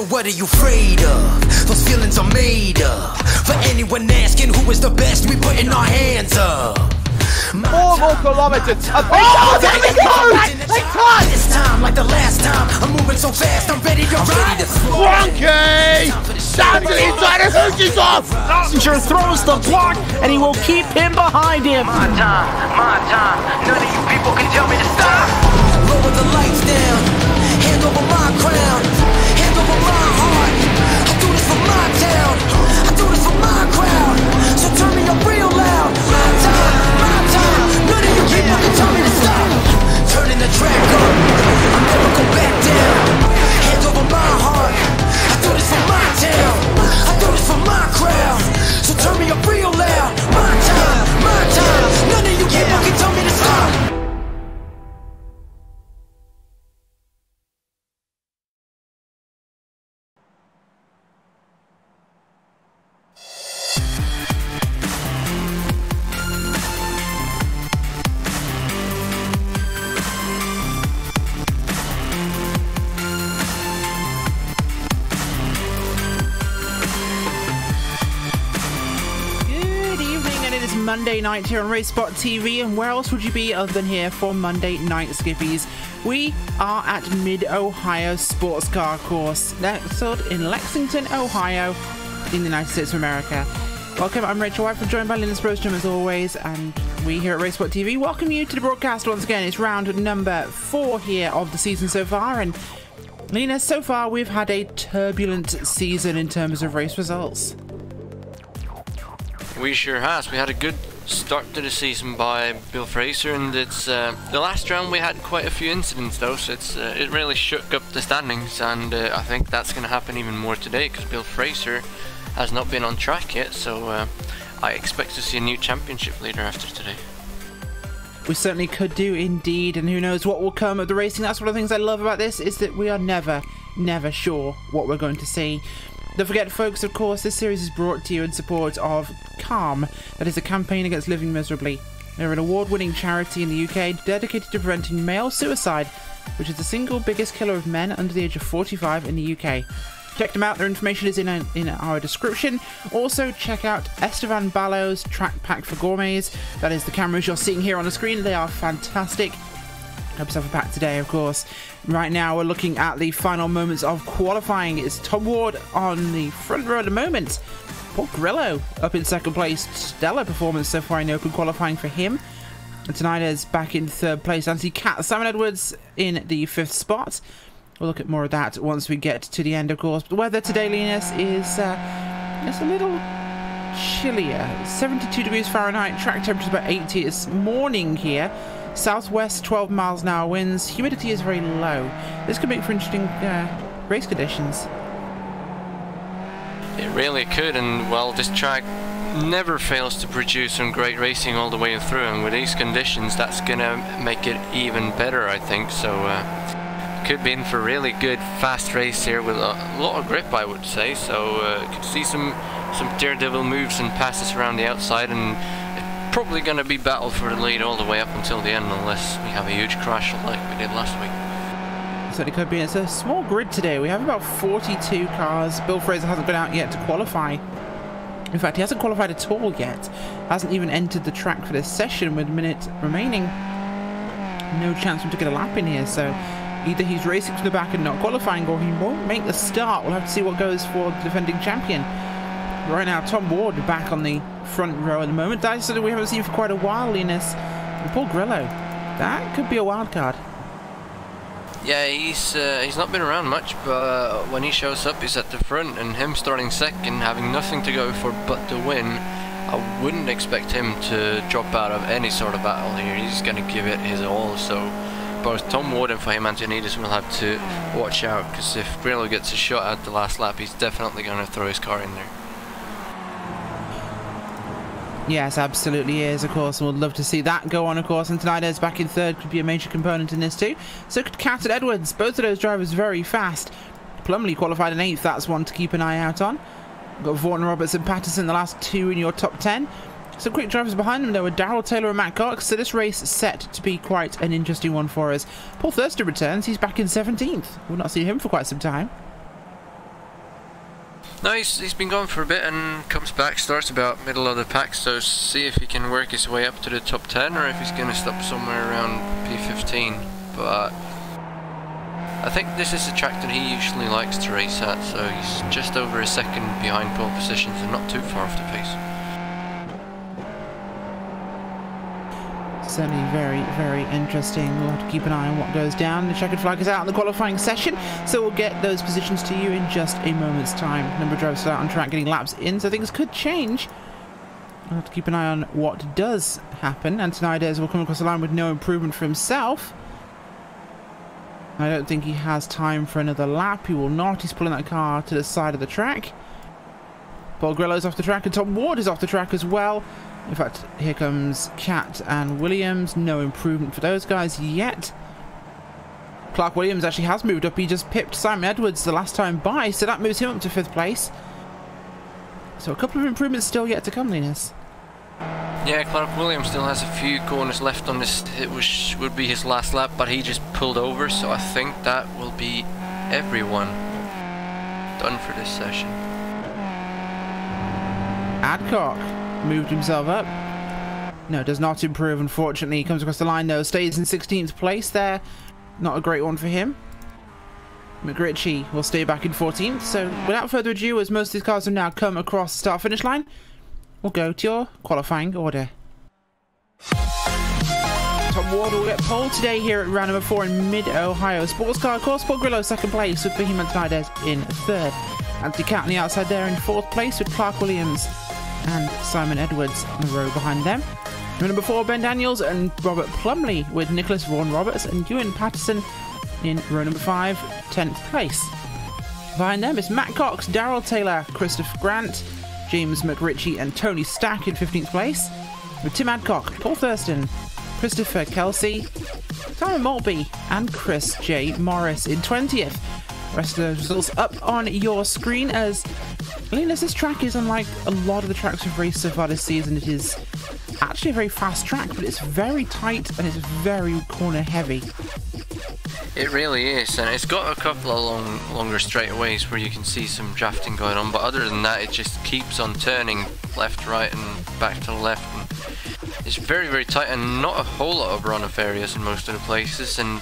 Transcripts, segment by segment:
So what are you afraid of? Those feelings are made up. For anyone asking who is the best, we putting our hands up. 4 more kilometers. Oh, there we go! They touch! This time, like the last time, I'm moving so fast, I'm ready to ride. Frankie! Down to the inside of Hoosie's off! Passenger throws the block, and he will keep him behind him. My time. None of you people can tell me to stop. Lower the lights down. Hand over my crown. Hand over my heart. I do this for my town. I do this for my crowd. So turn me up real loud. My time. None of you people can tell me to stop. Turning the track up. I'll never go back down. Hand over my heart. I do this for my town. I do this for my crowd. So turn me up real loud. My time. None of you people can tell me to stop. Monday night here on RaceSpotTV, and where else would you be other than here for Monday Night Skippies? We are at Mid-Ohio Sports Car Course, nestled in Lexington, Ohio, in the United States of America. Welcome, I'm Rachel White, joined by Linus Brostrom as always, and we here at RaceSpotTV welcome you to the broadcast once again. It's round number 4 here of the season so far, and Linus, so far we've had a turbulent season in terms of race results. We sure has. We had a good start to the season by Bill Fraser, and it's the last round we had quite a few incidents though, so it really shook up the standings, and I think that's going to happen even more today because Bill Fraser has not been on track yet, so I expect to see a new championship leader after today. We certainly could do indeed, and who knows what will come of the racing. That's one of the things I love about this, is that we are never sure what we're going to see. Don't forget, folks, of course, this series is brought to you in support of CALM, that is a Campaign Against Living Miserably. They're an award-winning charity in the UK dedicated to preventing male suicide, which is the single biggest killer of men under the age of 45 in the UK. Check them out, their information is in our description. Also, check out Esteban Ballo's Track Pack for Gourmets. That is the cameras you're seeing here on the screen. They are fantastic. Help yourself a pack today, of course. Right now, we're looking at the final moments of qualifying. It's Tom Ward on the front row at the moment. Paul Grillo up in second place. Stellar performance so far in open qualifying for him. And tonight is back in third place. Anthony Cat, Simon Edwards in the 5th spot. We'll look at more of that once we get to the end, of course. But the weather today, Linus, is it's a little chillier. 72 degrees Fahrenheit. Track temperature about 80. It's morning here. Southwest 12 miles an hour winds. Humidity is very low. This could make for interesting race conditions. It really could, and well, this track never fails to produce some great racing all the way through, and with these conditions that's gonna make it even better, I think. So could be in for a really good fast race here with a lot of grip, I would say. So could see some daredevil moves and passes around the outside, and probably going to be battle for the lead all the way up until the end, unless we have a huge crash like we did last week. So it could be. It's a small grid today. We have about 42 cars. Bill Fraser hasn't gone out yet to qualify. In fact, he hasn't qualified at all yet. Hasn't even entered the track for this session with a minute remaining. No chance for him to get a lap in here, so either he's racing to the back and not qualifying, or he won't make the start. We'll have to see what goes for the defending champion. Right now, Tom Ward back on the front row at the moment. That is something we haven't seen for quite a while, Linus. And Paul Grillo, that could be a wild card. Yeah, he's not been around much, but when he shows up, he's at the front, and him starting second, having nothing to go for but to win, I wouldn't expect him to drop out of any sort of battle here. He's going to give it his all, so both Tom Ward and Fahim Antonides will have to watch out, because if Grillo gets a shot at the last lap, he's definitely going to throw his car in there. Yes, absolutely is, of course, and we'd love to see that go on, of course. And tonight, as back in third, could be a major component in this too. So could Cat and Edwards. Both of those drivers very fast. Plumley qualified in 8th. That's one to keep an eye out on. Got Vaughan, Roberts and Patterson, the last two in your top 10. Some quick drivers behind them, though, with Darrell Taylor and Matt Cox. So this race is set to be quite an interesting one for us. Paul Thurston returns. He's back in 17th. We'll not see him for quite some time. No, he's been gone for a bit and comes back, starts about middle of the pack, so see if he can work his way up to the top 10 or if he's going to stop somewhere around P15. But I think this is a track that he usually likes to race at, so he's just over a second behind pole positions and not too far off the pace. Certainly very, very interesting. We'll have to keep an eye on what goes down. The checkered flag is out in the qualifying session, so we'll get those positions to you in just a moment's time. Number of drivers still out on track getting laps in, so things could change. We'll have to keep an eye on what does happen. Antonides will come across the line with no improvement for himself. I don't think he has time for another lap. He will not. He's pulling that car to the side of the track. Paul Grillo's off the track, and Tom Ward is off the track as well. In fact, here comes Cat and Williams. No improvement for those guys yet. Clark Williams actually has moved up. He just pipped Simon Edwards the last time by, so that moves him up to 5th place. So a couple of improvements still yet to come, Linus. Yeah, Clark Williams still has a few corners left on this. It would be his last lap, but he just pulled over, so I think that will be everyone done for this session. Adcock moved himself up. No, does not improve, unfortunately. He comes across the line, though. Stays in 16th place there. Not a great one for him. McRitchie will stay back in 14th. So, without further ado, as most of these cars have now come across the start-finish line, we'll go to your qualifying order. Tom Ward will get pole today here at round number 4 in Mid-Ohio. Sports car, of course, Paul Grillo 2nd place with Fahim Antonides in 3rd. Anthony Cat on the outside there in 4th place with Clark Williams and Simon Edwards on the row behind them. Number 4, Ben Daniels and Robert Plumley with Nicholas Vaughan Roberts and Ewan Patterson in row number 5, 10th place. Behind them is Matt Cox, Darrell Taylor, Christopher Grant, James McRitchie and Tony Stack in 15th place, with Tim Adcock, Paul Thurston, Christopher Kelsey, Simon Maltby and Chris J. Morris in 20th. Rest of the results up on your screen. As Linus, this track is unlike a lot of the tracks we've raced so far this season. It is actually a very fast track, but it's very tight and it's very corner heavy. It really is, and it's got a couple of longer straightaways where you can see some drafting going on, but other than that it just keeps on turning left, right and back to the left. And it's very, very tight and not a whole lot of run-off areas in most of the places, and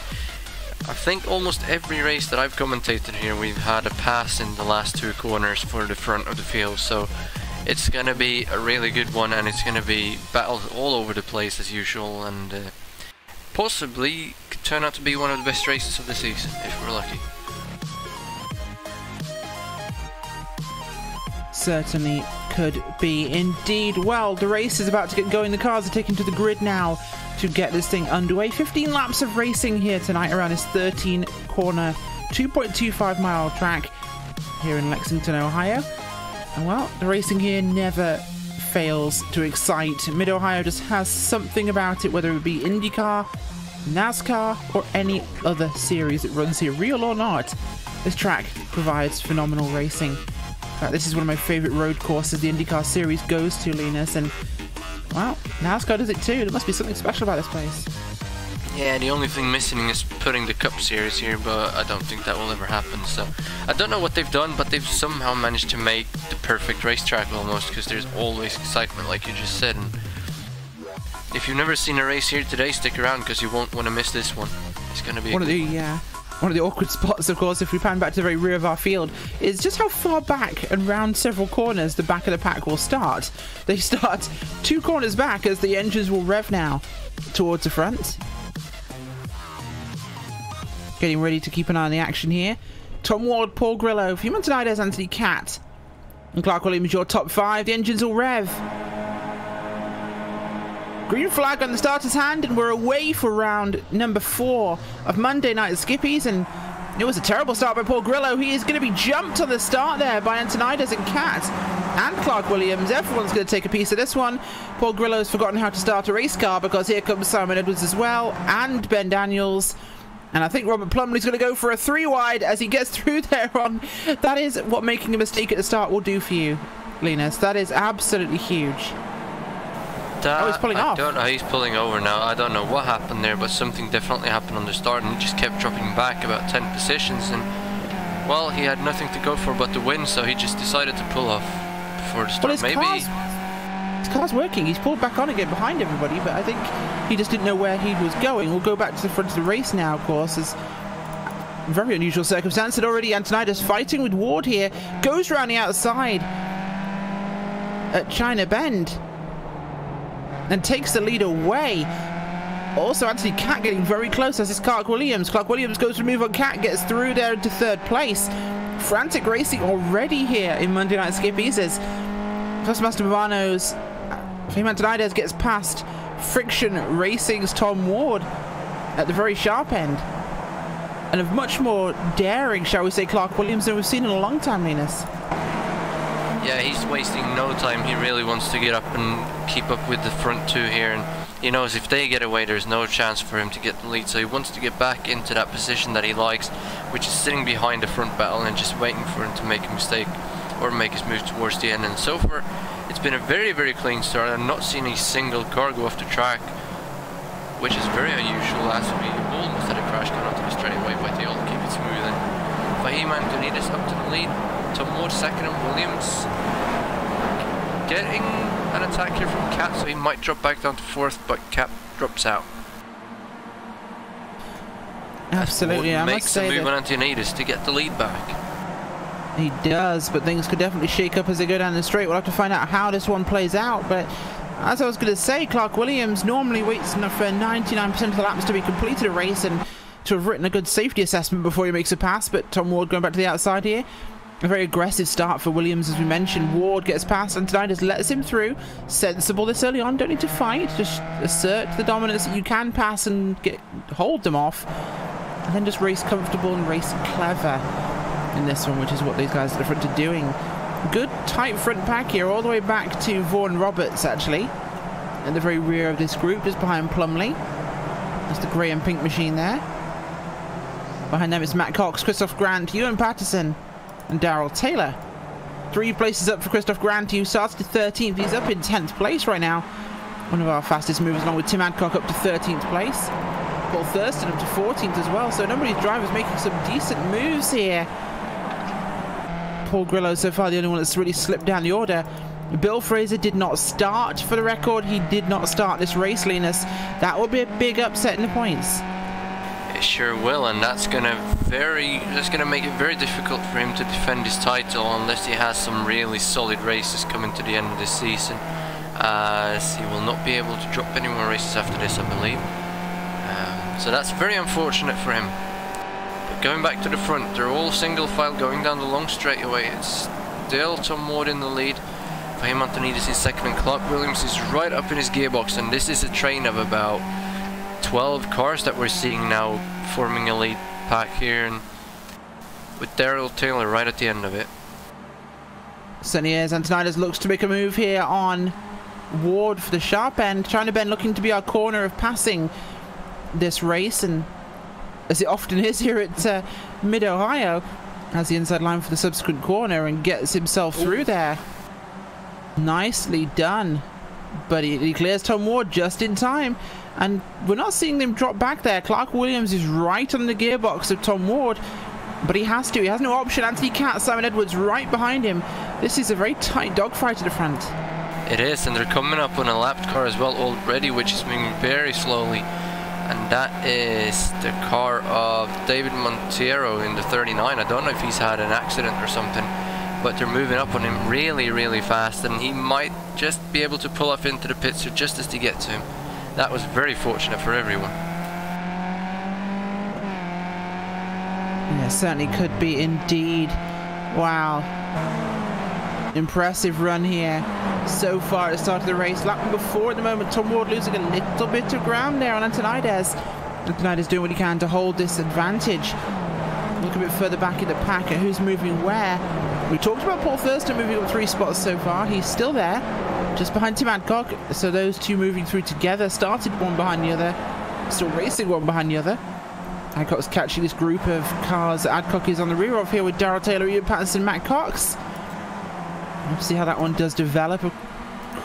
I think almost every race that I've commentated here we've had a pass in the last 2 corners for the front of the field, so it's going to be a really good one and it's going to be battles all over the place as usual, and possibly could turn out to be one of the best races of the season if we're lucky. Certainly could be indeed. Well, the race is about to get going. The cars are taken to the grid now to get this thing underway. 15 laps of racing here tonight around this 13 corner 2.25 mile track here in Lexington, Ohio. And well, the racing here never fails to excite. Mid-Ohio just has something about it, whether it be IndyCar, NASCAR or any other series that runs here, real or not. This track provides phenomenal racing. In fact, this is one of my favourite road courses the IndyCar series goes to, Linus, and well, NASCAR does it too. There must be something special about this place. Yeah, the only thing missing is putting the Cup Series here, but I don't think that will ever happen. So I don't know what they've done, but they've somehow managed to make the perfect racetrack almost, because there's always excitement, like you just said. And if you've never seen a race here today, stick around because you won't want to miss this one. It's going to be one of the awkward spots, of course, if we pan back to the very rear of our field, is just how far back and round several corners the back of the pack will start. They start 2 corners back as the engines will rev now towards the front. Getting ready to keep an eye on the action here. Tom Ward, Paul Grillo, Fahim Antonides, Anthony Cat, and Clark Williams, your top 5. The engines will rev. Green flag on the starter's hand, and we're away for round number 4 of Monday night at Skippys. And it was a terrible start by Paul Grillo. He is going to be jumped on the start there by Antonides and Cat and Clark Williams. Everyone's going to take a piece of this one. Paul Grillo's forgotten how to start a race car, because here comes Simon Edwards as well, and Ben Daniels. And I think Robert Plumley's going to go for a 3-wide as he gets through there on. That is what making a mistake at the start will do for you, Linus. That is absolutely huge. He's pulling off. I don't know, he's pulling over now. I don't know what happened there, but something definitely happened on the start and it just kept dropping back about 10 positions. And well, he had nothing to go for but the win, so he just decided to pull off before the start. Well, his car's working. He's pulled back on again behind everybody, but I think he just didn't know where he was going. We'll go back to the front of the race now, of course, as very unusual circumstance that already Antonidas fighting with Ward here, goes around the outside at China Bend and takes the lead away. Also, Anthony Cat getting very close as is Clark Williams. Clark Williams goes to move on Cat, gets through there into third place. Frantic racing already here in Monday Night Skippys as Master Movano's Fame Antonidas gets past Friction Racing's Tom Ward at the very sharp end. And of much more daring, shall we say, Clark Williams than we've seen in a long time, Linus. Yeah, he's wasting no time. He really wants to get up and keep up with the front two here, and he knows if they get away there's no chance for him to get the lead, so he wants to get back into that position that he likes, which is sitting behind the front battle and just waiting for him to make a mistake or make his move towards the end. And so far it's been a very, very clean start. I've not seen a single car go off the track, which is very unusual, as we almost had a crash going onto the straightaway, but they all keep it smooth. And Fahim Antonidas up to the lead, Tom Ward second, and Williams getting an attack here from Cat, so he might drop back down to fourth, but Cat drops out. Absolutely, I must makes say a move that on Antonidas to get the lead back. he does, but things could definitely shake up as they go down the straight. We'll have to find out how this one plays out, but as I was going to say, Clark Williams normally waits for 99% of the laps to be completed a race and to have written a good safety assessment before he makes a pass, but Tom Ward going back to the outside here. A very aggressive start for Williams, as we mentioned. Ward gets past, and Antonidas lets him through. Sensible this early on, don't need to fight, just assert the dominance that you can pass and hold them off, and then just race comfortable and race clever in this one, which is what these guys at the front are doing. Good tight front pack here, all the way back to Vaughan Roberts, actually, at the very rear of this group, just behind Plumley. That's the grey and pink machine there. Behind them it's Matt Cox, Christoph Grant, Ewan Patterson, and Darrell Taylor. 3 places up for Christoph Grant, who started 13th. He's up in 10th place right now. One of our fastest movers, along with Tim Adcock up to 13th place. Paul Thurston up to 14th as well. So a number of these drivers making some decent moves here. Paul Grillo so far the only one that's really slipped down the order. Bill Fraser did not start, for the record. He did not start this race, Linus. That will be a big upset in the points. It sure will, and that's gonna make it very difficult for him to defend his title unless he has some really solid races coming to the end of this season, as he will not be able to drop any more races after this, I believe. So that's very unfortunate for him. But going back to the front, they're all single file going down the long straightaway. It's still Tom Ward in the lead. Fahim Antonidas is second, and Clark Williams is right up in his gearbox, and this is a train of about 12 cars that we're seeing now forming a lead pack here, and with Darrell Taylor right at the end of it. Certainly is. Antonidas looks to make a move here on Ward for the sharp end. China Ben looking to be our corner of passing this race, and as it often is here at Mid-Ohio, has the inside line for the subsequent corner and gets himself through there. Nicely done. But he clears Tom Ward just in time, and we're not seeing them drop back there. Clark Williams is right on the gearbox of Tom Ward, but he has to. He has no option. Anthony Cat, Simon Edwards right behind him. This is a very tight dogfight at the front. It is, and they're coming up on a lapped car as well already, which is moving very slowly. And that is the car of David Monteiro in the 39. I don't know if he's had an accident or something, but they're moving up on him really, really fast, and he might just be able to pull off into the pits just as they get to him. That was very fortunate for everyone. Yeah, certainly could be indeed. Wow. Impressive run here so far at the start of the race. Lap number 4 at the moment. Tom Ward losing a little bit of ground there on Antonidas. Antonidas doing what he can to hold this advantage. Look a bit further back in the pack at who's moving where. We talked about Paul Thurston moving up 3 spots so far. He's still there, just behind Tim Adcock. So those two moving through together. Started one behind the other, still racing one behind the other. Adcock's catching this group of cars that Adcock is on the rear of here with Darrell Taylor, Ian Patterson, Matt Cox. Let's see how that one does develop, of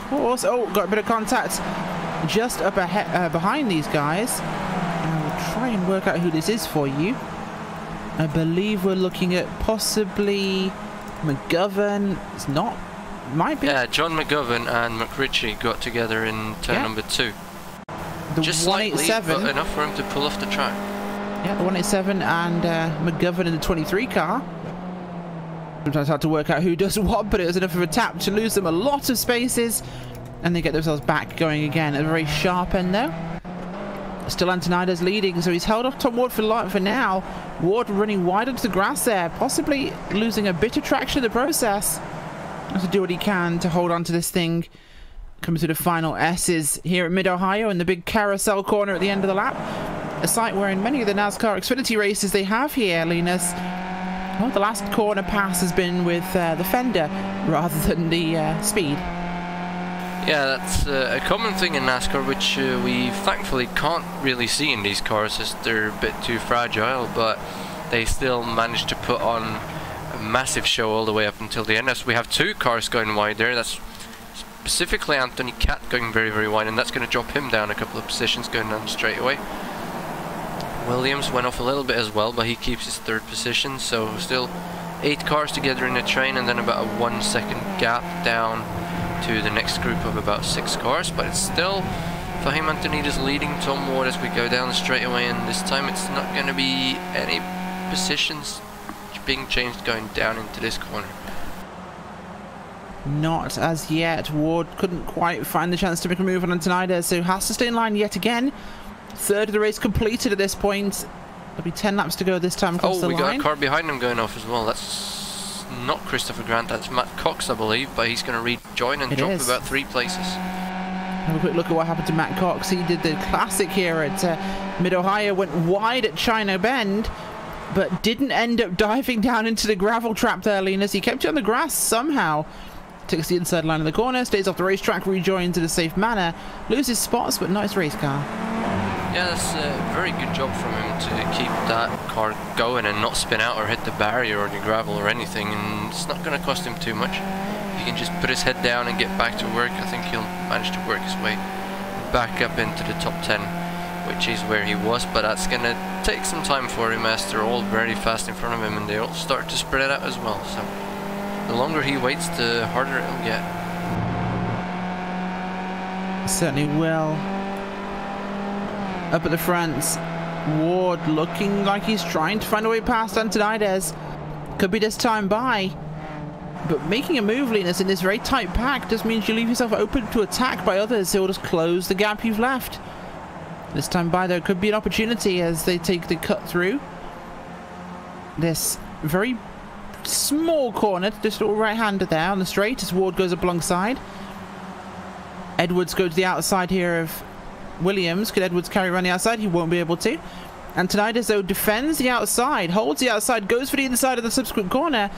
course. Oh, got a bit of contact just up ahead, behind these guys. And we'll try and work out who this is for you. I believe we're looking at possibly McGovern. It's not. Might be. Yeah, John McGovern and McRitchie got together in turn number 2. The Just slightly, 187. but enough for him to pull off the track. Yeah, the 187 and McGovern in the 23 car. Sometimes hard to work out who does what, but it was enough of a tap to lose them a lot of spaces. And they get themselves back going again at a very sharp end though. Still Antonides leading, so he's held off Tom Ward for now. Ward running wide onto the grass there, possibly losing a bit of traction in the process. Has to do what he can to hold on to this thing. Coming to the final S's here at Mid-Ohio in the big carousel corner at the end of the lap. A site where in many of the NASCAR Xfinity races they have here, Linus, well, the last corner pass has been with the fender rather than the speed. Yeah, that's a common thing in NASCAR, which we thankfully can't really see in these cars as they're a bit too fragile, but they still manage to put on a massive show all the way up until the end. As we have 2 cars going wide there, that's specifically Anthony Catt going very, very wide, and that's going to drop him down a couple of positions going down the straightaway. Williams went off a little bit as well, but he keeps his 3rd position, so still 8 cars together in the train, and then about a 1 second gap down to the next group of about 6 cars, but it's still Fahim Antonides leading Tom Ward as we go down the straightaway, and this time it's not going to be any positions being changed going down into this corner. Not as yet. Ward couldn't quite find the chance to make a move on Antonides, so has to stay in line yet again. 3rd of the race completed at this point. There'll be 10 laps to go this time across the line. Oh, we got a car behind him going off as well. That's not Christopher Grant, that's Matt Cox, I believe, but he's going to rejoin and drop about 3 places. Have a quick look at what happened to Matt Cox. He did the classic here at Mid-Ohio, went wide at China Bend, but didn't end up diving down into the gravel trap there, Linus. He kept it on the grass somehow. Takes the inside line of the corner, stays off the racetrack, rejoins in a safe manner, loses spots, but nice race car. Yeah, that's a very good job from him to keep that car going and not spin out or hit the barrier or the gravel or anything, and it's not going to cost him too much. If he can just put his head down and get back to work, I think he'll manage to work his way back up into the top 10, which is where he was, but that's going to take some time for him as they're all very fast in front of him and they all start to spread out as well, so the longer he waits, the harder it'll get. Certainly will. Up at the front, Ward looking like he's trying to find a way past Antonides. Could be this time by. But making a move, Linus, in this very tight pack just means you leave yourself open to attack by others who will just close the gap you've left. This time by, there could be an opportunity as they take the cut through this very small corner, just little right-hander there on the straight as Ward goes up alongside. Edwards goes to the outside here of Williams. Could Edwards carry around the outside? He won't be able to. Antonides, though, defends the outside, holds the outside, goes for the inside of the subsequent corner,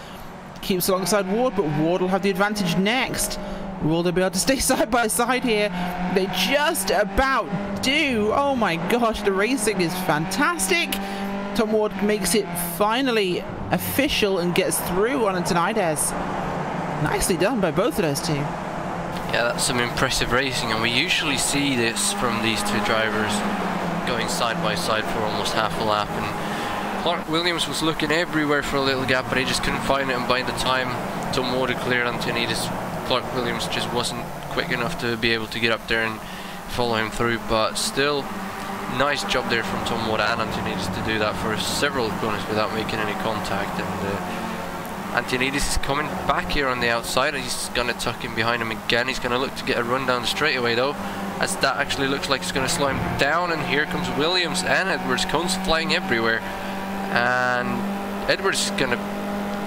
keeps alongside Ward, but Ward will have the advantage next. Will they be able to stay side by side here? They just about do. Oh my gosh, the racing is fantastic. Tom Ward makes it finally official and gets through on Antonides. Nicely done by both of those two. Yeah, that's some impressive racing, and we usually see this from these 2 drivers going side by side for almost half a lap, and Clark Williams was looking everywhere for a little gap, but he just couldn't find it, and by the time Tom Ward cleared Antonides, Clark Williams just wasn't quick enough to be able to get up there and follow him through, but still nice job there from Tom Ward and Antonides to do that for several corners without making any contact. And Antonides is coming back here on the outside, and he's going to tuck in behind him again. He's going to look to get a run down the straightaway though, as that actually looks like it's going to slow him down, and here comes Williams and Edwards, cones flying everywhere, and Edwards is going to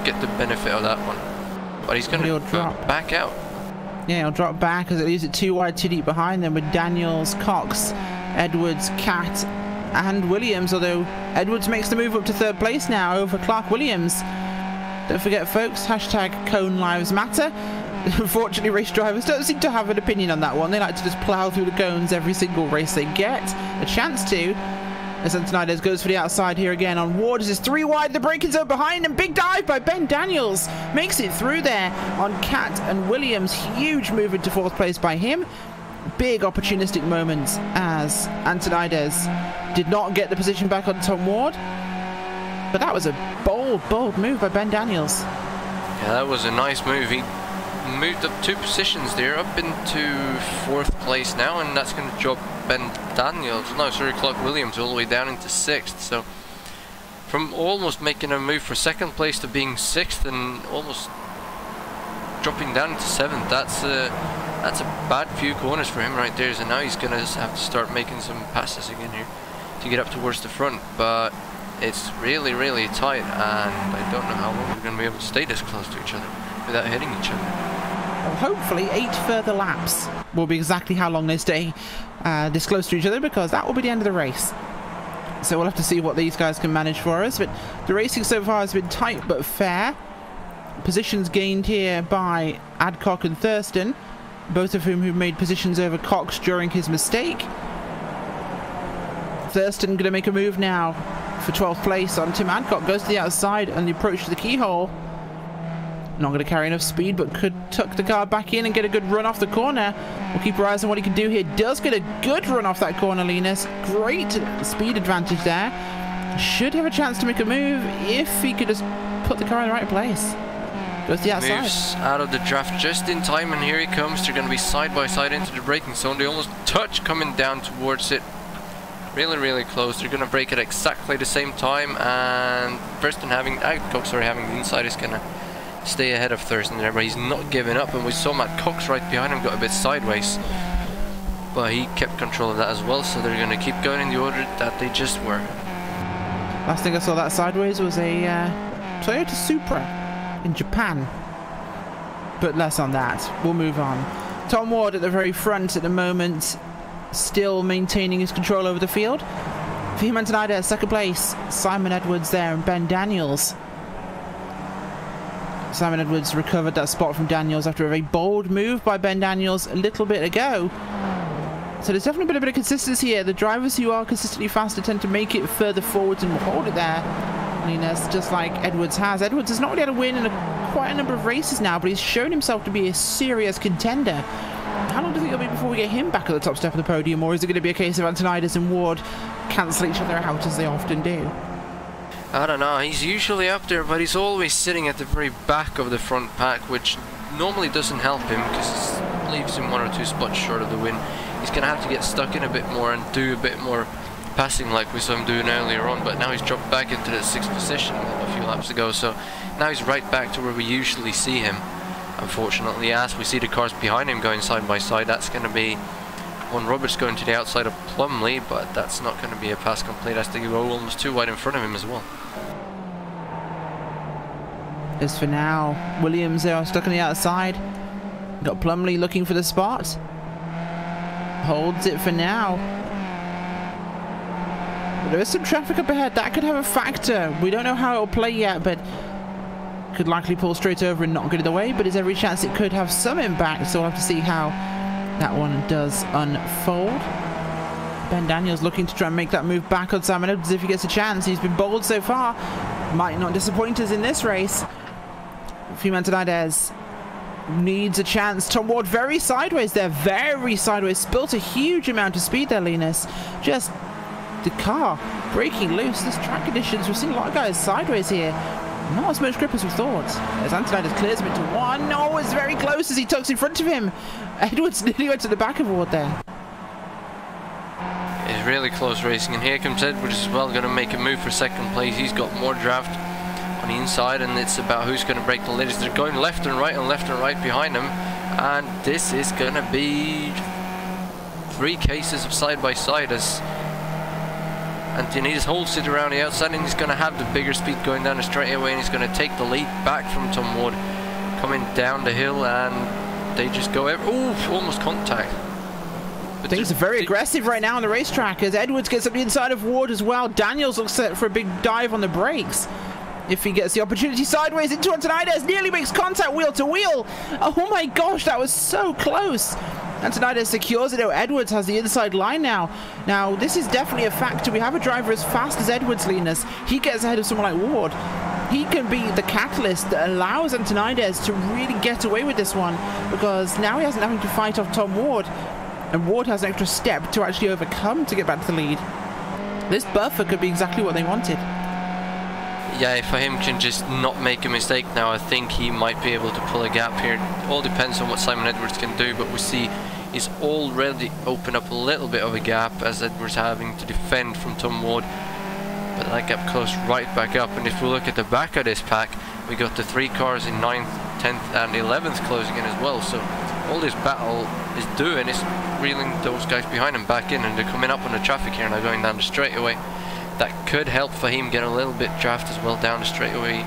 get the benefit of that one, but he's going to drop back out. Yeah, he'll drop back as it leaves it 2 wide, 2 deep behind them with Daniels, Cox, Edwards, Catt and Williams, although Edwards makes the move up to 3rd place now over Clark Williams. Don't forget, folks, hashtag Cone Lives Matter. Unfortunately, race drivers don't seem to have an opinion on that one. They like to just plough through the cones every single race they get a chance to. As Antonides goes for the outside here again on Ward. This is 3 wide, the braking zone behind him. Big dive by Ben Daniels. Makes it through there on Catt and Williams. Huge move into 4th place by him. Big opportunistic moments as Antonides did not get the position back on Tom Ward. But that was a bold move by Ben Daniels. Yeah, that was a nice move. He moved up 2 positions there, up into 4th place now, and that's going to drop Ben Daniels, no, sorry, Clark Williams all the way down into 6th. So from almost making a move for 2nd place to being 6th and almost dropping down into 7th, that's a bad few corners for him right there. So now he's going to have to start making some passes again here to get up towards the front, but it's really, really tight, and I don't know how long we're going to be able to stay this close to each other without hitting each other. Well, hopefully 8 further laps will be exactly how long they stay this close to each other, because that will be the end of the race. So we'll have to see what these guys can manage for us, but the racing so far has been tight but fair. Positions gained here by Adcock and Thurston, both of whom made positions over Cox during his mistake. Thurston going to make a move now for 12th place on Tim Adcock. Goes to the outside and the approach to the keyhole. Not going to carry enough speed, but could tuck the car back in and get a good run off the corner. We'll keep our eyes on what he can do here. Does get a good run off that corner, Linus. Great speed advantage there. Should have a chance to make a move if he could just put the car in the right place. Goes to the outside. Moves out of the draft just in time, and here he comes. They're going to be side by side into the braking zone. They almost touch coming down towards it. Really, really close. They're going to brake at exactly the same time, and Thurston having the inside is going to stay ahead of Thurston there, but he's not giving up, and we saw Matt Cox right behind him got a bit sideways, but he kept control of that as well, so they're going to keep going in the order that they just were. Last thing I saw that sideways was a Toyota Supra in Japan, but less on that. We'll move on. Tom Ward at the very front at the moment, still maintaining his control over the field. Fahim Antonida, 2nd place. Simon Edwards there and Ben Daniels. Simon Edwards recovered that spot from Daniels after a very bold move by Ben Daniels a little bit ago. So there's definitely been a bit of consistency here. The drivers who are consistently faster tend to make it further forwards and will hold it there. Linus, just like Edwards has. Edwards has not really had a win in quite a number of races now, but he's shown himself to be a serious contender. How long do you think it'll be before we get him back at the top step of the podium, or is it going to be a case of Antonidas and Ward cancel each other out as they often do? I don't know, he's usually up there, but he's always sitting at the very back of the front pack, which normally doesn't help him because it leaves him 1 or 2 spots short of the win. He's going to have to get stuck in a bit more and do a bit more passing like we saw him doing earlier on, but now he's dropped back into the 6th position a few laps ago, so now he's right back to where we usually see him. Unfortunately, as we see the cars behind him going side by side, that's going to be one Roberts going to the outside of Plumley, but that's not going to be a pass complete as they go almost 2 wide in front of him as well. As for now, Williams there stuck on the outside. Got Plumley looking for the spot. Holds it for now. But there is some traffic up ahead. That could have a factor. We don't know how it'll play yet, but could likely pull straight over and not get in the way, but there's every chance it could have some impact, so we'll have to see how that one does unfold. Ben Daniels looking to try and make that move back on Simon Edwards if he gets a chance. He's been bold so far. Might not disappoint us in this race. Fahim Antonida needs a chance. Tom Ward very sideways there. Very sideways. Spilt a huge amount of speed there, Linus. Just the car breaking loose. This track conditions, we've seen a lot of guys sideways here. Not as much grip as we thought. As Antonida clears him into 1. No, it's very close as he tucks in front of him. Edwards nearly went to the back of Ward there. It's really close racing, and here comes Edwards as well, going to make a move for 2nd place. He's got more draft on the inside, and it's about who's going to break the latest. They're going left and right behind him, and this is going to be 3 cases of side by side as Antonidas holds it around the outside, and he's going to have the bigger speed going down the straightaway, and he's going to take the lead back from Tom Ward coming down the hill, and they just go almost contact. But things are very aggressive right now on the racetrack as Edwards gets up the inside of Ward as well. Daniels looks set for a big dive on the brakes if he gets the opportunity. Sideways into Antonidas, nearly makes contact wheel to wheel. Oh my gosh, that was so close. Antonidas secures it. Edwards has the inside line now. Now, this is definitely a factor. We have a driver as fast as Edwards, Linus. He gets ahead of someone like Ward. He can be the catalyst that allows Antonidas to really get away with this one, because now he hasn't having to fight off Tom Ward, and Ward has an extra step to actually overcome to get back to the lead. This buffer could be exactly what they wanted. Yeah, if Fahim can just not make a mistake now, I think he might be able to pull a gap here. It all depends on what Simon Edwards can do, but we see he's already opened up a little bit of a gap as Edwards having to defend from Tom Ward. But that gap closed right back up, and if we look at the back of this pack, we got the 3 cars in 9th, 10th and 11th closing in as well. So all this battle is doing is reeling those guys behind him back in, and they're coming up on the traffic here now, going down the straightaway. That could help Fahim get a little bit draft as well down the straightaway,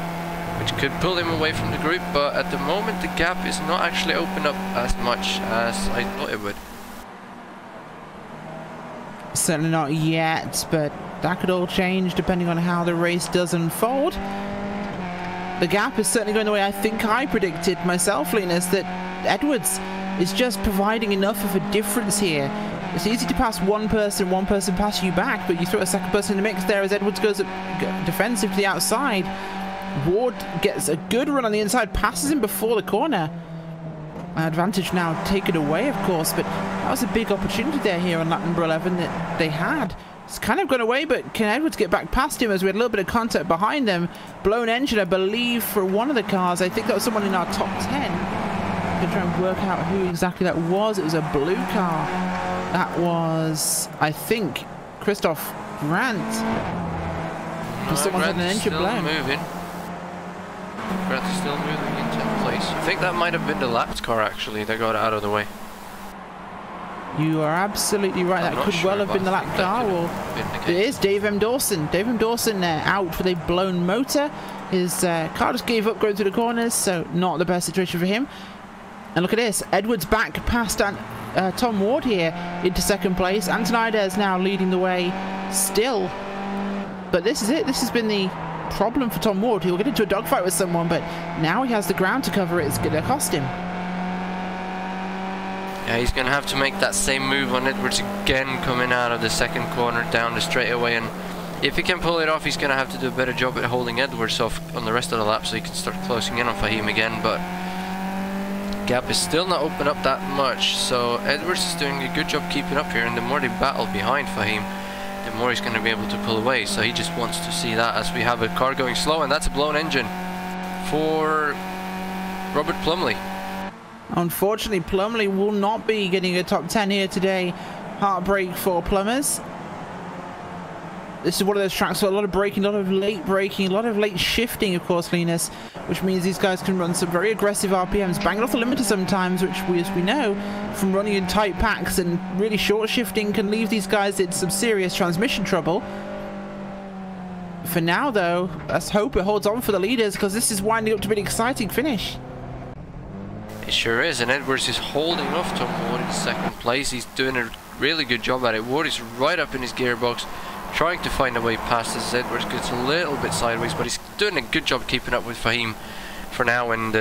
which could pull him away from the group, but at the moment the gap is not actually opened up as much as I thought it would. Certainly not yet, but that could all change depending on how the race does unfold. The gap is certainly going the way I think I predicted myself, Linus, that Edwards is just providing enough of a difference here. It's easy to pass one person pass you back, but you throw a second person in the mix there as Edwards goes defensive to the outside. Ward gets a good run on the inside, passes him before the corner. Advantage now taken away, of course, but that was a big opportunity there here on lap number 11 that they had. It's kind of gone away, but can Edwards get back past him as we had a little bit of contact behind them? Blown engine, I believe, for one of the cars. I think that was someone in our top 10. I'm going to try and work out who exactly that was. It was a blue car. That was, I think, Christoph Grant. No, someone had an engine blown. Grant is still moving into place. I think that might have been the lapped car actually that got out of the way. You are absolutely right. That could well have been the lap car. Or it is Dave M. Dawson. Dave M. Dawson out with a blown motor. His car just gave up going through the corners, so not the best situation for him. And look at this. Edwards back past Tom Ward here into second place. Antonides now leading the way still. But this is it. This has been the problem for Tom Ward. He'll get into a dogfight with someone, but now he has the ground to cover it. It's going to cost him. Yeah, he's going to have to make that same move on Edwards again, coming out of the second corner down the straightaway, and if he can pull it off, he's going to have to do a better job at holding Edwards off on the rest of the lap so he can start closing in on Fahim again, but gap is still not open up that much, so Edwards is doing a good job keeping up here, and the more they battle behind Fahim, the more he's going to be able to pull away, so he just wants to see that as we have a car going slow, and that's a blown engine for Robert Plumley. Unfortunately, Plumley will not be getting a top 10 here today. Heartbreak for Plumbers. This is one of those tracks with a lot of braking, a lot of late braking, a lot of late shifting, of course, Linus, which means these guys can run some very aggressive RPMs, banging off the limiter sometimes, which as we know from running in tight packs, and really short shifting can leave these guys in some serious transmission trouble. For now, though, let's hope it holds on for the leaders, because this is winding up to be an exciting finish. It sure is, and Edwards is holding off Tom Ward in second place. He's doing a really good job at it. Ward is right up in his gearbox, trying to find a way past as Edwards gets a little bit sideways, but he's doing a good job keeping up with Fahim for now, and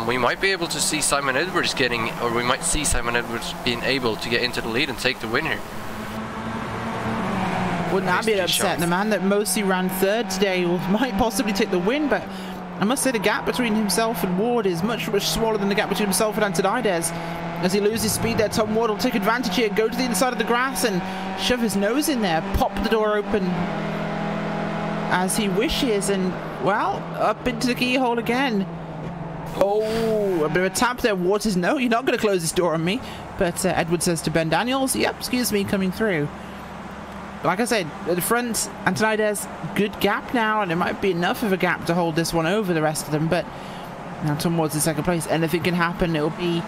we might be able to see Simon Edwards getting, or we might see Simon Edwards being able to get into the lead and take the win here. Wouldn't that be upset? The man that mostly ran third today might possibly take the win, but I must say the gap between himself and Ward is much, much smaller than the gap between himself and Antonides. As he loses speed there, Tom Ward will take advantage here, go to the inside of the grass and shove his nose in there, pop the door open as he wishes, and, well, up into the keyhole again. Oh, a bit of a tap there. Ward says, no, you're not going to close this door on me. But Edward says to Ben Daniels, yep, excuse me, coming through. Like I said, at the front, Antonides, good gap now, and it might be enough of a gap to hold this one over the rest of them, but now Tom Ward's in second place. Anything can happen. It'll be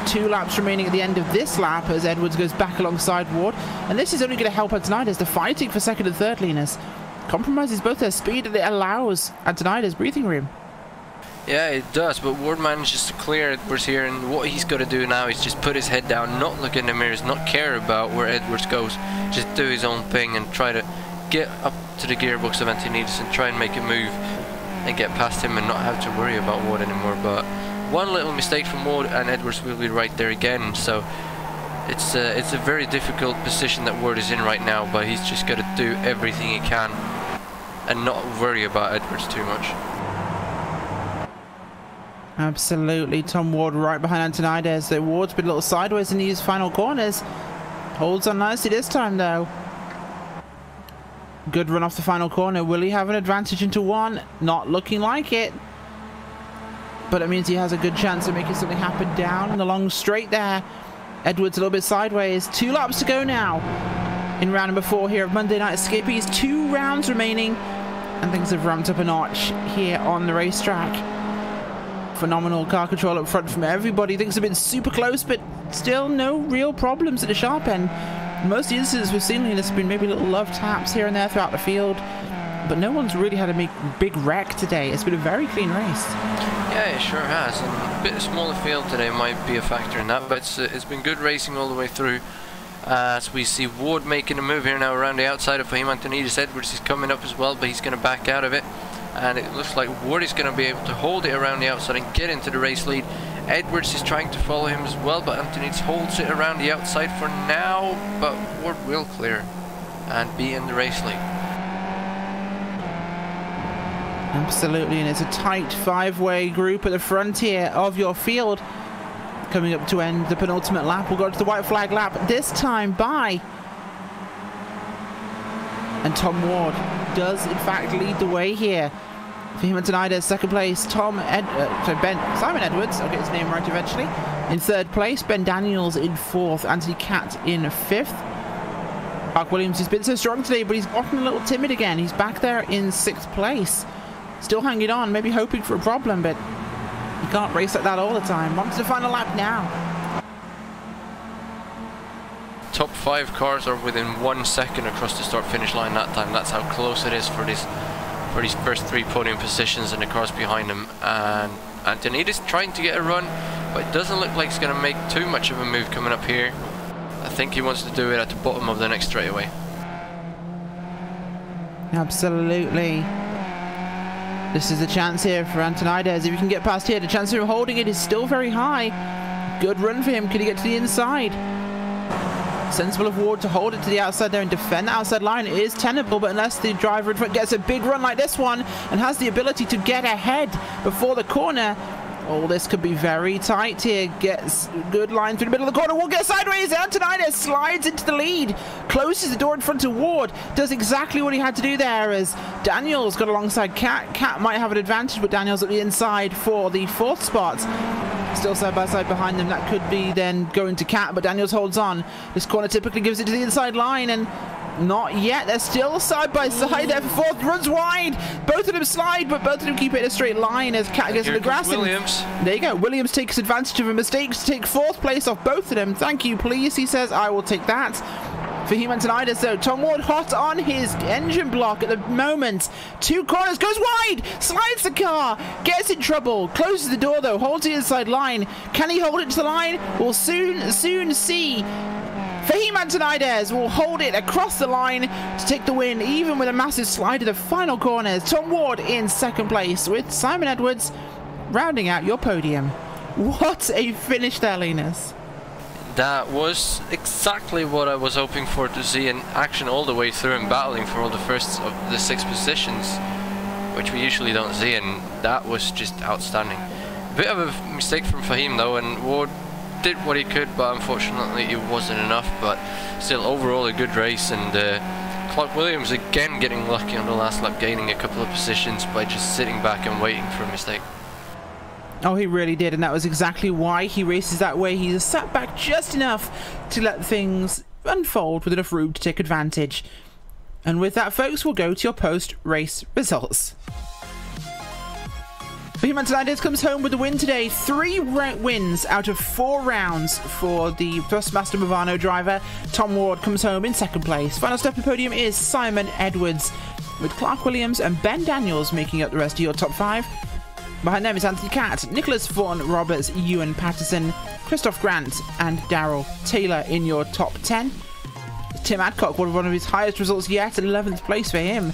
2 laps remaining at the end of this lap as Edwards goes back alongside Ward, and this is only going to help Antonides. The fighting for second and third, Linus, compromises both their speed, and it allows Antonides breathing room. Yeah, it does, but Ward manages to clear Edwards here, and what he's got to do now is just put his head down, not look in the mirrors, not care about where Edwards goes, just do his own thing and try to get up to the gearbox of Antonides and try and make a move and get past him and not have to worry about Ward anymore. But one little mistake from Ward and Edwards will be right there again, so it's a very difficult position that Ward is in right now, but he's just got to do everything he can and not worry about Edwards too much. Absolutely, Tom Ward right behind Antonides. The Ward's been a little sideways in these final corners. Holds on nicely this time, though. Good run off the final corner. Will he have an advantage into one? Not looking like it. But it means he has a good chance of making something happen down the long straight there. Edwards a little bit sideways. 2 laps to go now in round number 4 here of Monday Night Skippys. 2 rounds remaining, and things have ramped up a notch here on the racetrack. Phenomenal car control up front from everybody. Things have been super close, but still no real problems at the sharp end. Most of the instances we've seen, there's been maybe little love taps here and there throughout the field, but no one's really had a big wreck today. It's been a very clean race. Yeah, it sure has, and a bit smaller field today might be a factor in that, but it's been good racing all the way through. As we see Ward making a move here now around the outside of Fahim Antonides. Edwards is coming up as well, but he's going to back out of it, and it looks like Ward is going to be able to hold it around the outside and get into the race lead. Edwards is trying to follow him as well, but Antonides holds it around the outside for now, but Ward will clear and be in the race lead. Absolutely, and it's a tight 5-way group at the front here of your field. Coming up to end the penultimate lap, we'll go to the white flag lap, this time by... And Tom Ward does in fact lead the way here. Fahim Antonides, second place. Simon Edwards, I'll get his name right eventually, in third place. Ben Daniels in fourth. Anthony Catt in fifth. Clark Williams has been so strong today, but he's gotten a little timid again. He's back there in sixth place. Still hanging on, maybe hoping for a problem, but you can't race like that all the time. On to the final lap now. Top 5 cars are within 1 second across the start-finish line that time. That's how close it is for these first 3 podium positions and the cars behind him. And Antonides trying to get a run, but it doesn't look like he's going to make too much of a move coming up here. I think he wants to do it at the bottom of the next straightaway. Absolutely. This is the chance here for Antonides. If you can get past here, the chance of him holding it is still very high. Good run for him. Can he get to the inside? Sensible of Ward to hold it to the outside there and defend the outside line. It is tenable, but unless the driver in front gets a big run like this one and has the ability to get ahead before the corner, oh, this could be very tight here. Gets a good line through the middle of the corner. Ward gets sideways. Antonides slides into the lead. Closes the door in front of Ward. Does exactly what he had to do there as Daniels got alongside Cat. Cat might have an advantage, but Daniels at the inside for the 4th spot. Still side by side behind them. That could be then going to Cat, but Daniels holds on. This corner typically gives it to the inside line, and not yet. They're still side by side there for 4th. Runs wide. Both of them slide, but both of them keep it in a straight line as Cat gets in the grass. Williams. There you go. Williams takes advantage of a mistake to take 4th place off both of them. Thank you, please. He says, I will take that. Fahim Antonides, though. Tom Ward hot on his engine block at the moment. 2 corners, goes wide, slides the car, gets in trouble, closes the door though, holds the inside line. Can he hold it to the line? We'll soon see. Fahim Antonides will hold it across the line to take the win, even with a massive slide to the final corners. Tom Ward in second place with Simon Edwards rounding out your podium. What a finish there, Linus. That was exactly what I was hoping for to see in action all the way through and battling for all the first of the 6 positions, which we usually don't see, and that was just outstanding. A bit of a mistake from Fahim though, and Ward did what he could, but unfortunately it wasn't enough. But still, overall a good race, and Clark Williams again getting lucky on the last lap, gaining a couple of positions by just sitting back and waiting for a mistake. Oh, he really did, and that was exactly why he races that way. He's sat back just enough to let things unfold with enough room to take advantage. And with that, folks, we'll go to your post-race results. Fahim Antonides comes home with the win today. 3 wins out of 4 rounds for the Thrustmaster Movano driver. Tom Ward comes home in second place. Final step of the podium is Simon Edwards, with Clark Williams and Ben Daniels making up the rest of your top 5. Behind them is Anthony Catt, Nicholas Vaughan Roberts, Ewan Patterson, Christoph Grant, and Darrell Taylor in your top 10. Tim Adcock, one of his highest results yet, 11th place for him.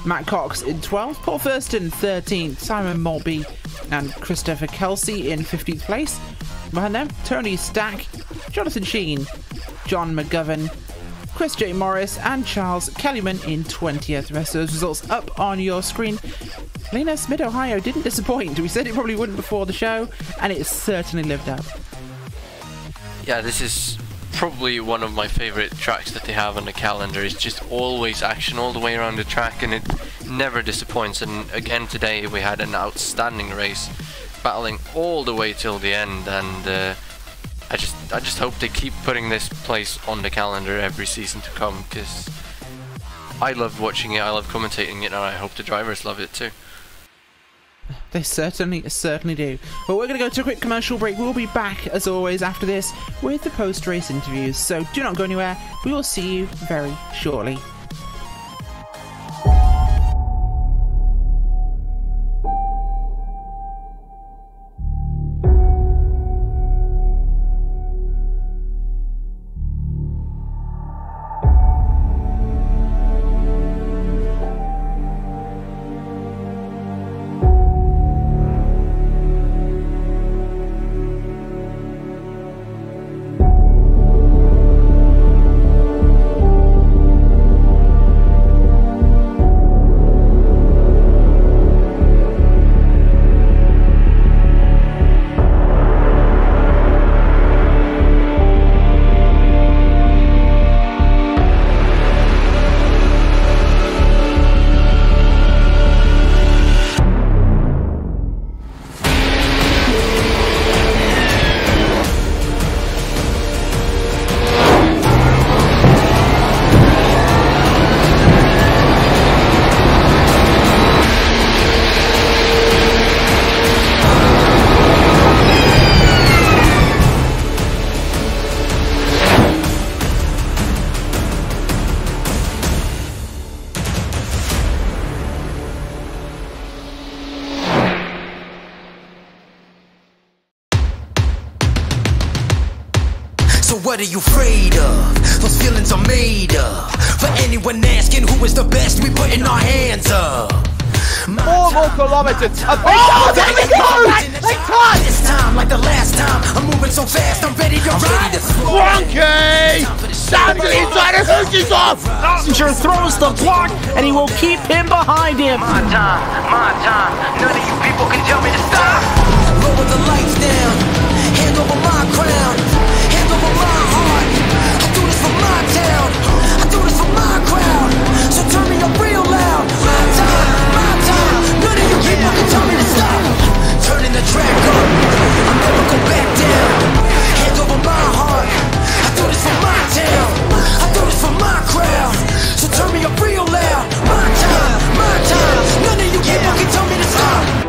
Matt Cox in 12th, Paul Thurston 13th, Simon Maltby and Christopher Kelsey in 15th place. Behind them, Tony Stack, Jonathan Sheen, John McGovern, Chris J. Morris, and Charles Kellyman in 20th. The rest of those results up on your screen. Linus, Mid-Ohio didn't disappoint. We said it probably wouldn't before the show, and it certainly lived up. Yeah, this is probably one of my favorite tracks that they have on the calendar. It's just always action all the way around the track, and it never disappoints. And again today we had an outstanding race, battling all the way till the end, and I just hope they keep putting this place on the calendar every season to come, because I love watching it, I love commentating it, and I hope the drivers love it too. They certainly do. But we're going to go to a quick commercial break. We'll be back, as always, after this with the post-race interviews. So do not go anywhere. We will see you very shortly. So what are you afraid of? Those feelings are made up. For anyone asking who is the best, we putting our hands up. 4 more kilometers. A big there we go! They touch! This time, like the last time, I'm moving so fast, I'm ready to ride. Frankie! Down to the inside of Hoosie's off! Passenger throws the block, and he will keep him behind him. My time. None of you people can tell me to stop. Lower the lights down. Hand over my crown. Hand over my heart. I do this for my town. I do this for my crowd. So turn me up real loud. My time. None of you people can tell me to stop. Turning the track up. I'll never go back down. Hand over my heart. I do this for my town. I do this for my crowd. So turn me up real loud. My time. None of you people can tell me to stop.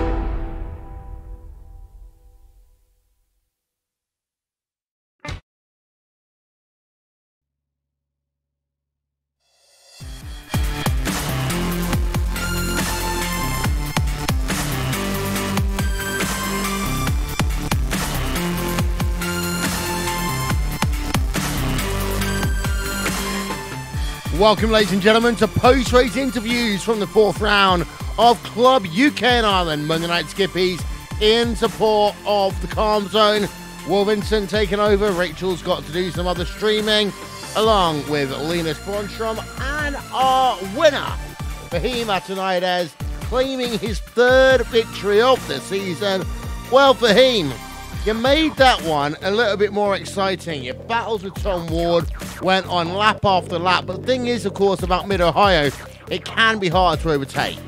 Welcome, ladies and gentlemen, to post-race interviews from the 4th round of Club UK&I Monday Night Skippies in support of the Calm Zone. Will Vincent taking over. Rachel's got to do some other streaming, along with Linus Bronstrom, and our winner, Fahim Atanaidez, claiming his 3rd victory of the season. Well, Fahim, you made that one a little bit more exciting. Your battles with Tom Ward went on lap after lap. But the thing is, of course, about Mid-Ohio, it can be hard to overtake.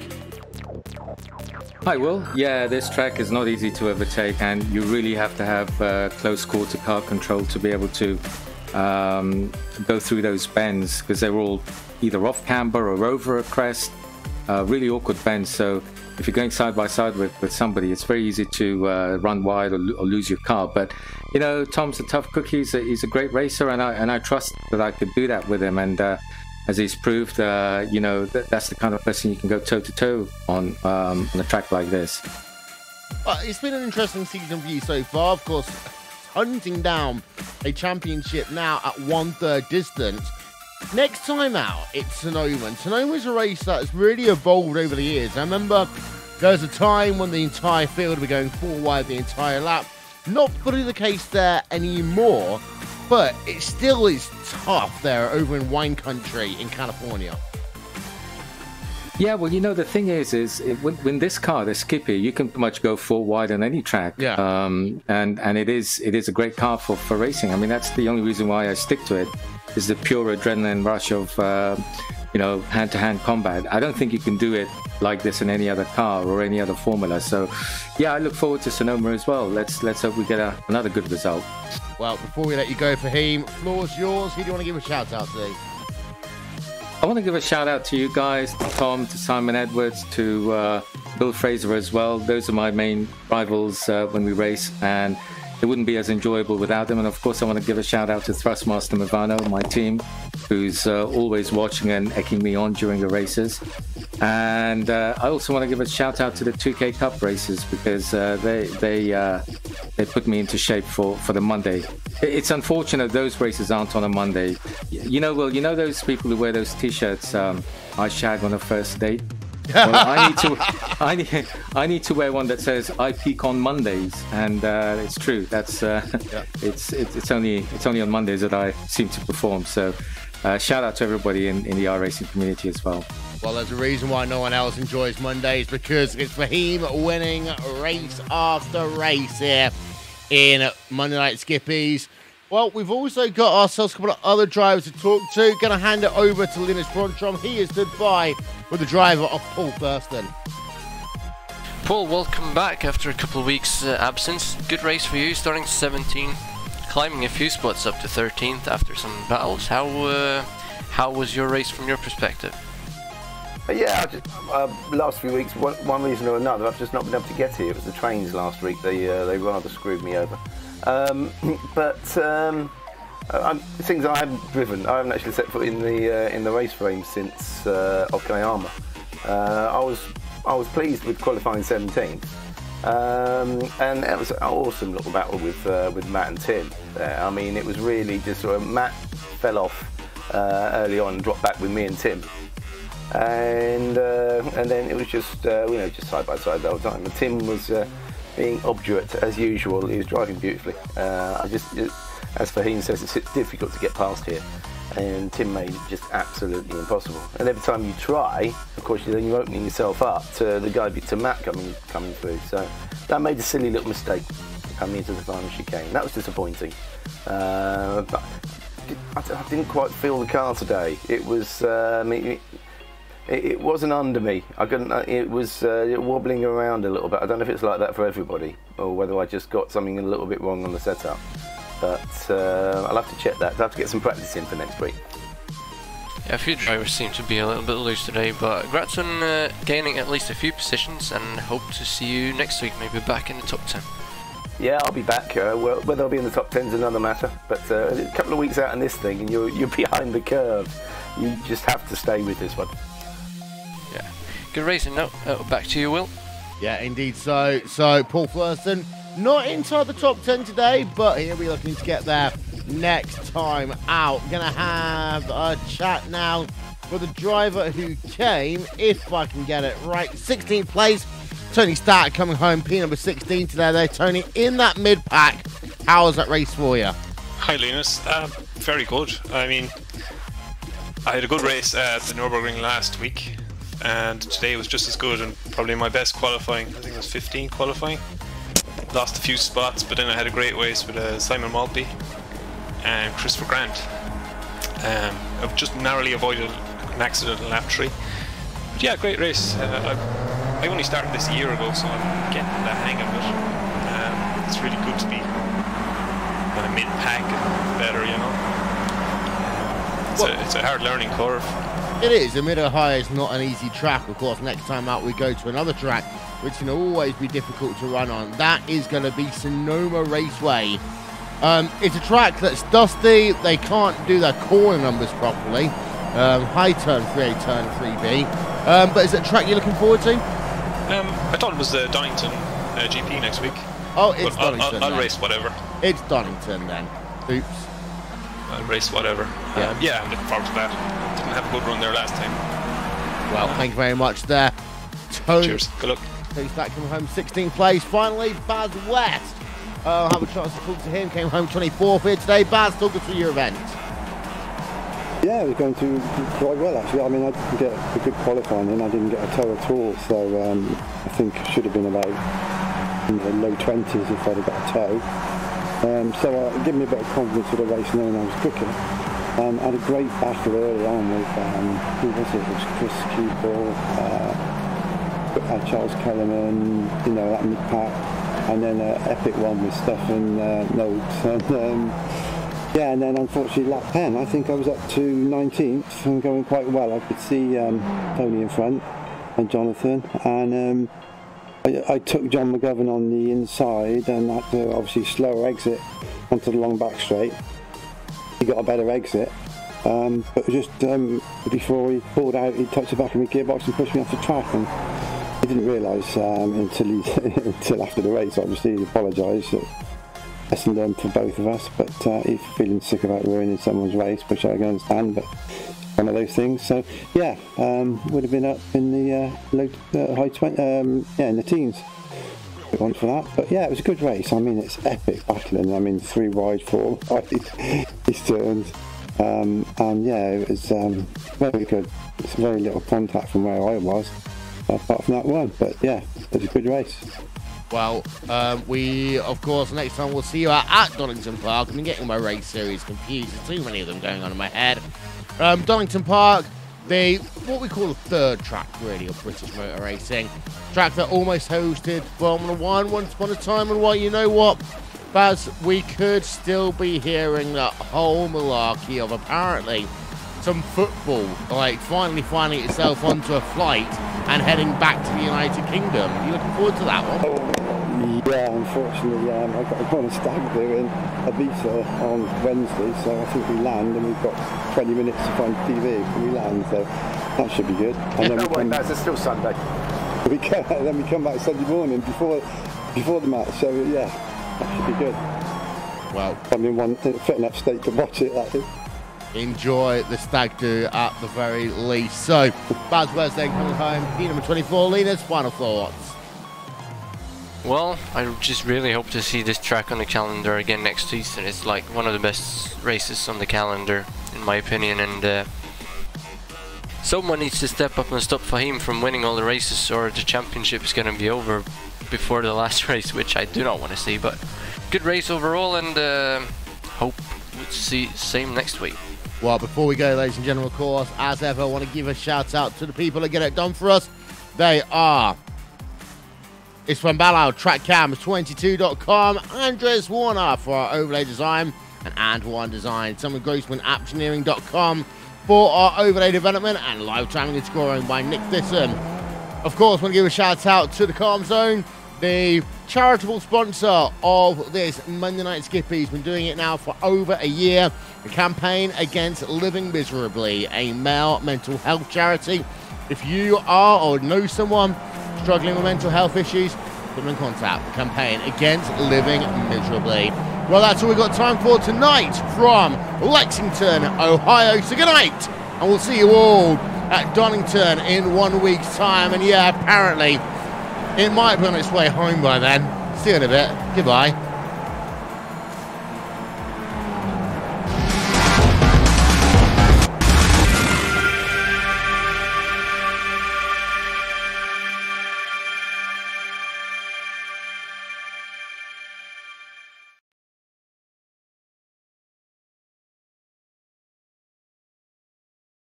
Hi, Will. Yeah, this track is not easy to overtake, and you really have to have close quarter car control to be able to go through those bends, because they're all either off camber or over a crest. Really awkward bends. So if you're going side by side with somebody, it's very easy to run wide or lose your car. But you know, Tom's a tough cookie. He's a great racer, and I trust that I could do that with him. And as he's proved, you know, that's the kind of person you can go toe to toe on a track like this. It's been an interesting season for you so far. Of course, hunting down a championship now at 1/3 distance. Next time out, it's Sonoma. And Sonoma's a race that has really evolved over the years. I remember there was a time when the entire field were going 4 wide the entire lap. Not fully the case there anymore, but it still is tough there over in wine country in California. Yeah, well, the thing is when this car, the Skippy, you can pretty much go full wide on any track. Yeah. And it is a great car for racing. I mean, that's the only reason why I stick to it, is the pure adrenaline rush of hand-to-hand combat. I don't think you can do it like this in any other car or any other formula. So, yeah, I look forward to Sonoma as well. Let's hope we get another good result. Well, before we let you go, Fahim, floor's yours. Who do you want to give a shout out to? I want to give a shout out to you guys, to Tom, to Simon Edwards, to Bill Fraser as well. Those are my main rivals when we race, and it wouldn't be as enjoyable without them. And of course, I want to give a shout out to Thrustmaster Movano, my team, who's always watching and egging me on during the races. And I also want to give a shout out to the 2K Cup races, because they put me into shape for the Monday. It's unfortunate those races aren't on a Monday. Will, those people who wear those T-shirts, I shag on a first date? Well, I need to wear one that says I peak on Mondays, and it's true. That's it's only on Mondays that I seem to perform. So shout out to everybody in the iRacing community as well. Well, there's a reason why no one else enjoys Mondays, because it's Fahim winning race after race here in Monday Night Skippies. Well, we've also got ourselves a couple of other drivers to talk to. Going to hand it over to Linus Brontrom. He is stood by with the driver of Paul Thurston. Paul, welcome back after a couple of weeks absence. Good race for you, starting 17th, climbing a few spots up to 13th after some battles. How was your race from your perspective? Yeah, last few weeks, one reason or another, I've just not been able to get here. It was the trains last week. They rather screwed me over. Things I haven't driven. I haven't actually set foot in the race frame since Okayama. I was pleased with qualifying 17th, and it was an awesome little battle with Matt and Tim there. I mean, it was really just sort of Matt fell off early on and dropped back with me and Tim. And then it was just just side by side the whole time. And Tim was being obdurate as usual. He was driving beautifully. As Fahim says, it's difficult to get past here, and Tim made it just absolutely impossible. And every time you try, of course, then you're opening yourself up to the guy to Matt coming through. So that made a silly little mistake coming into the final chicane. That was disappointing. But I didn't quite feel the car today. It was. It wasn't under me. I couldn't. It was wobbling around a little bit. I don't know if it's like that for everybody, or whether I just got something a little bit wrong on the setup. But I'll have to check that. I'll have to get some practice in for next week. Yeah, a few drivers seem to be a little bit loose today, but congrats on gaining at least a few positions, and hope to see you next week, maybe back in the top 10. Yeah, I'll be back. Well, whether I'll be in the top 10 is another matter. But a couple of weeks out in this thing, and you're behind the curve. You just have to stay with this one. Yeah, good racing. Now, back to you, Will. Yeah, indeed. So Paul Thurston, not inside the top 10 today, but he'll be looking to get there next time out. Gonna have a chat now with the driver who came, if I can get it right, 16th place. Tony Stark coming home, P number 16 today there. Tony, in that mid-pack, how was that race for you? Hi, Linus. Very good. I mean, I had a good race at the Nürburgring last week, and today was just as good, and probably my best qualifying. I think it was 15 qualifying. Lost a few spots, but then I had a great race with Simon Maltby and Christopher Grant. I've just narrowly avoided an accident in lap 3. But yeah, great race. I only started this a year ago, so I'm getting the hang of it. It's really good to be kind of mid-pack and better, you know. It's a hard learning curve. It is. The Mid-Ohio is not an easy track. Of course, next time out we go to another track, which can always be difficult to run on. That is going to be Sonoma Raceway. It's a track that's dusty. They can't do their corner numbers properly. High turn 3A, turn 3B. But is it a track you're looking forward to? I thought it was the Donington GP next week. Oh, it's Donington. I'll race whatever. It's Donington then. Oops. I'll race whatever. Yeah, I'm looking forward to that. Didn't have a good run there last time. Well, thank you very much there, Tony. Cheers. Good luck. Tony's back coming home 16th place. Finally, Baz West. I'll have a chance to talk to him. Came home 24th here today. Baz, talk us through your event. Yeah, it was going to quite well actually. I mean, I didn't get a good qualifying in. I didn't get a toe at all, so I think it should have been about in the low 20s if I'd have got a toe. So it gave me a bit of confidence for the race knowing I was quicker. I had a great battle early on with, who was it? It was Chris Keeble, Charles Kellerman, you know, that mid-pack, and then an epic one with Stefan Notes. And, yeah, and then unfortunately lap 10, I think I was up to 19th and going quite well. I could see Tony in front and Jonathan, and I took John McGovern on the inside and had to obviously slower exit onto the long back straight. He got a better exit, but just before he pulled out, he touched the back of my gearbox and pushed me off the track, and he didn't realise until after the race. Obviously, he apologised. Lesson learned for both of us, but he's feeling sick about ruining someone's race, which I can understand, but one of those things. So yeah, would have been up in the high 20, yeah, in the teens. One for that, but yeah, it was a good race. I mean, it's epic battling. I mean, 3 wide, 4 wide, these turns, and yeah, it was very good. It's very little contact from where I was, apart from that one. But yeah, it was a good race. Well, we, of course, next time we'll see you at Donington Park. I've been getting my race series confused. There's too many of them going on in my head. Donington Park, what we call the third track, really, of British motor racing. Track that almost hosted Formula 1 once upon a time. And well, you know what, Baz, we could still be hearing that whole malarkey of apparently some football, like finally finding itself onto a flight and heading back to the United Kingdom. Are you looking forward to that one? Yeah, unfortunately, I've got to go on a stag do in Ibiza on Wednesday, so I think we land and we've got 20 minutes to find TV when we land, so that should be good. And then that's still Sunday. Then we come back Sunday morning before the match, so yeah, that should be good. Well, I'm in one fit enough state to watch it, that is. Enjoy the stag do at the very least. So, Baz Wesley coming home, P number 24, Lena's final thoughts. Well, I just really hope to see this track on the calendar again next season. It's like one of the best races on the calendar, in my opinion, and someone needs to step up and stop Fahim from winning all the races, or the championship is going to be over before the last race, which I do not want to see. But good race overall, and hope we'll see same next week. Well, before we go, ladies and gentlemen, of course, as ever, I want to give a shout out to the people that get it done for us. They are... It's from Ballow, TrackCams22.com, Andres Warner for our overlay design, and And1 Design, Simon Grossman, Aptioneering.com for our overlay development, and live timing and scoring by Nick Thisson. Of course, I want to give a shout out to the Calm Zone, the charitable sponsor of this Monday Night Skippy. He's been doing it now for over a year. The Campaign Against Living Miserably, a male mental health charity. If you are or know someone struggling with mental health issues, put them in contact with the Campaign Against Living Miserably. Well, that's all we've got time for tonight from Lexington, Ohio. So good night, and we'll see you all at Donington in 1 week's time. And yeah, apparently it might be on its way home by then. See you in a bit. Goodbye.